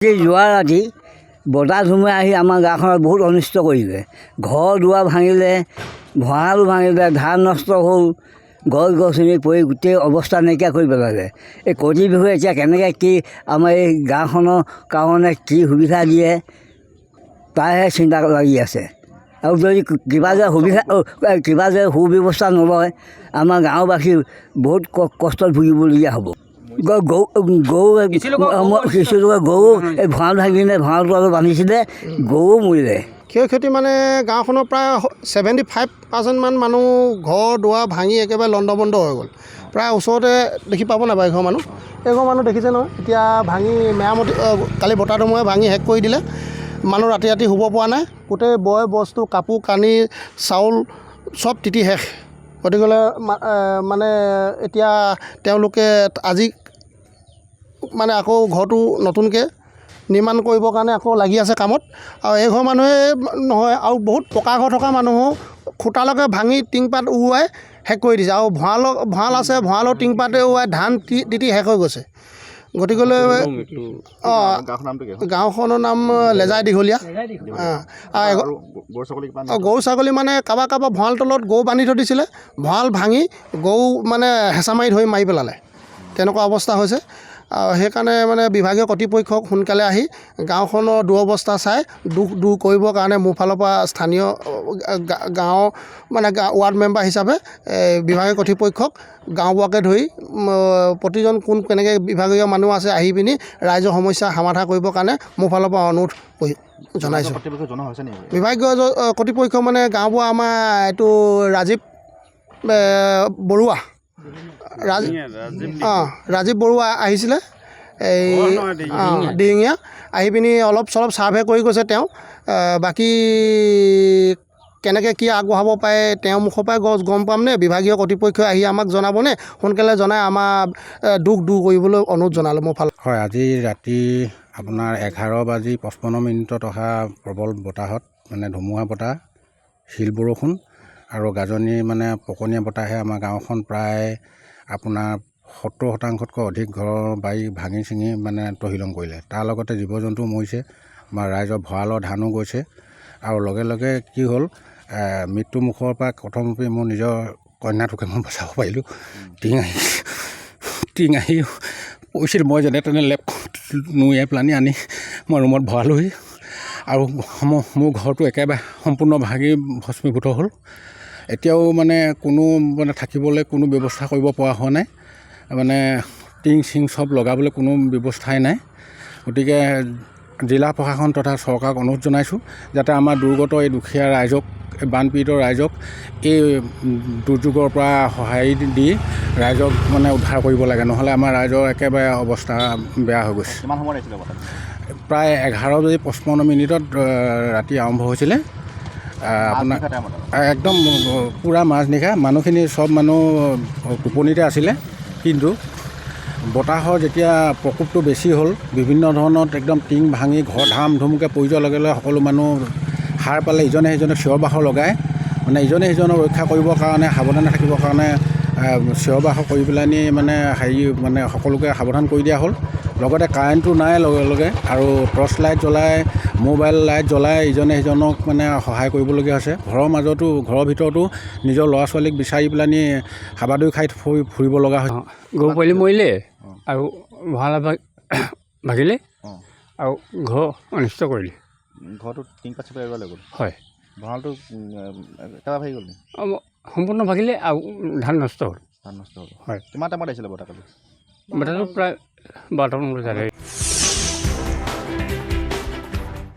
যোৱা ৰাতি বতাহ ধুমুহা আহি আমাৰ গাঁওখনত বহুত অনিষ্ট কৰিলে। ঘৰ দুৱাৰ ভাঙিলে, ভঁৰালো ভাঙিলে, ধান নষ্ট হ'ল, গছ গছনি পৰি গোটেই অৱস্থা নাইকিয়া কৰি পেলালে। এই কৰ্তৃপক্ষই এতিয়া কেনেকৈ কি আমাৰ এই গাঁওখনৰ কাৰণে কি সুবিধা দিয়ে তাৰহে চিন্তা লাগি আছে। আৰু যদি কিবা যে সুব্যৱস্থা নলয়, আমাৰ গাঁওবাসী বহুত কষ্টত ভুগিবলগীয়া হ'ব। কিছু লোকে গৰু এই ভঁৰাল ভাঙিলে, ভঁৰালটো অলপ বান্ধিছিলে, গৰুও মৰিলে। ক্ষয়ক্ষতি মানে গাঁওখনৰ প্ৰায় 75% মানুহ ঘৰ দুৱাৰ ভাঙি একেবাৰে লণ্ডভণ্ড হৈ গ'ল। প্ৰায় ওচৰতে দেখি পাব নাপায় এঘৰ মানুহ। এঘৰ মানুহ দেখিছে নহয়, এতিয়া ভাঙি মেৰামতি কালি বতাহ ধুমুহাই ভাঙি শেষ কৰি দিলে। মানুহ ৰাতি ৰাতি শুব পৰা নাই। গোটেই বয় বস্তু, কাপোৰ কানি, চাউল চব তিতি শেষ। গতিকেলৈ মানে এতিয়া তেওঁলোকে আজি মানে আকৌ ঘৰটো নতুনকৈ নিৰ্মাণ কৰিবৰ কাৰণে আকৌ লাগি আছে কামত। আৰু এইঘৰ মানুহে নহয়, আৰু বহুত পকা ঘৰ থকা মানুহো খুটালৈকে ভাঙি টিংপাত উৰুৱাই শেষ কৰি দিছে। আৰু ভঁৰাল আছে, ভঁৰালৰ টিংপাতে উৰুৱাই ধান তিতি শেষ হৈ গৈছে। গতিকেলৈ গাঁওখনৰ নাম লেজাই দীঘলীয়া। গৰু ছাগলী মানে কাৰোবাৰ ভঁৰাল তলত গৰু বান্ধি থৈ দিছিলে, ভঁৰাল ভাঙি গৰু মানে হেঁচা মাৰি ধৰি মাৰি পেলালে। তেনেকুৱা অৱস্থা হৈছে। আৰু সেইকাৰণে মানে বিভাগীয় কৰ্তৃপক্ষক সোনকালে আহি গাঁওখনৰ দুৰৱস্থা চাই দুখ দূৰ কৰিবৰ কাৰণে মোৰ ফালৰ পৰা স্থানীয় গাঁৱৰ মানে ৱাৰ্ড মেম্বাৰ হিচাপে বিভাগীয় কৰ্তৃপক্ষক গাঁওবুঢ়াকে ধৰি প্ৰতিজন কেনেকৈ বিভাগীয় মানুহ আছে আহি পিনি ৰাইজৰ সমস্যা সমাধান কৰিবৰ কাৰণে মোৰ ফালৰ পৰা অনুৰোধ জনাইছোঁ। বিভাগীয় কৰ্তৃপক্ষ মানে গাঁওবুঢ়া আমাৰ এইটো ৰাজীৱ বৰুৱা, ৰাজীৱ বৰুৱা আহিছিলে এই দিহিঙীয়া, আহি পিনি অলপ চলপ ছাৰ্ভে কৰি গৈছে তেওঁ। বাকী কেনেকৈ কি আগবঢ়াব পাৰে তেওঁৰ মুখৰ পৰাই গম পামনে বিভাগীয় কৰ্তৃপক্ষই আহি আমাক জনাবনে? সোনকালে জনাই আমাৰ দুখ দূৰ কৰিবলৈ অনুৰোধ জনালোঁ মোৰ ফালে। হয়, আজি ৰাতি আপোনাৰ 11:55 অহা প্ৰবল বতাহত মানে ধুমুহা বতাহ, শিল বৰষুণ আৰু গাজনি মানে পকনীয়া বতাহে আমাৰ গাঁওখন প্ৰায় আপোনাৰ 70% অধিক ঘৰৰ বাৰী ভাঙি চিঙি মানে তহিলং কৰিলে। তাৰ লগতে জীৱ জন্তু মৰিছে, আমাৰ ৰাইজৰ ভঁৰালৰ ধানো গৈছে। আৰু লগে লগে কি হ'ল, মৃত্যুমুখৰ পৰা প্ৰথমতে মোৰ নিজৰ কন্যাটোকে মই বচাব পাৰিলোঁ। টিং আহি পৰিছিল, মই যেনে তেনে লেপ নুয়াই পেলানি আনি মই ৰুমত ভৰালোহি। আৰু মোৰ ঘৰটো একেবাৰে সম্পূৰ্ণ ভাঙি ভস্মীভূত হ'ল। এতিয়াও মানে কোনো মানে থাকিবলৈ কোনো ব্যৱস্থা কৰিব পৰা হোৱা নাই। মানে টিং চিং চব লগাবলৈ কোনো ব্যৱস্থাই নাই। গতিকে জিলা প্ৰশাসন তথা চৰকাৰক অনুৰোধ জনাইছোঁ যাতে আমাৰ দুৰ্গত এই দুখীয়া ৰাইজক, বানপীড়িত ৰাইজক এই দুৰ্যোগৰ পৰা সহায় দি ৰাইজক মানে উদ্ধাৰ কৰিব লাগে, নহ'লে আমাৰ ৰাইজৰ একেবাৰে অৱস্থা বেয়া হৈ গৈছে। প্ৰায় 11:55 ৰাতি আৰম্ভ হৈছিলে। আপোনাৰ একদম পূৰা মাজনিশা মানুহখিনি চব মানুহ টোপনিতে আছিলে। কিন্তু বতাহৰ যেতিয়া প্ৰকোপটো বেছি হ'ল, বিভিন্ন ধৰণত একদম টিং ভাঙি ঘৰ ধাম ধুমকৈ পৰি যোৱাৰ লগে লগে সকলো মানুহ সাৰ পালে ইজনে সিজনে চিঞৰ বাখৰ লগাই মানে ইজনে সিজনক ৰক্ষা কৰিবৰ কাৰণে, সাৱধানে থাকিবৰ কাৰণে চিঞৰ বাখৰ কৰি পেলানি মানে মানে সকলোকে সাৱধান কৰি দিয়া হ'ল। লগতে কাৰেণ্টটো নাই লগে লগে, আৰু টৰ্চ লাইট জ্বলাই, মোবাইল লাইট জ্বলাই ইজনে সিজনক মানে সহায় কৰিবলগীয়া হৈছে। ঘৰৰ ভিতৰতো নিজৰ ল'ৰা ছোৱালীক বিচাৰি পেলানি হাবাথুৰি খাই ফুৰিব লগা হৈছে। গৰু পোৱালি মৰিলে আৰু ভঁৰাল ভাগিলে আৰু ঘৰ অনিষ্ট কৰিলে। ঘৰটো টিংপাত চিপাই লৈ গ'ল। হয়, ভঁৰালটো একেবাৰে ভাগি গ'ল। সম্পূৰ্ণ ভাগিলে আৰু ধান নষ্ট হ'ল। হয়, কিমান টাইমত আহিছিলে বতাহটো? বতাহটো প্ৰায় 12টা মান বজাত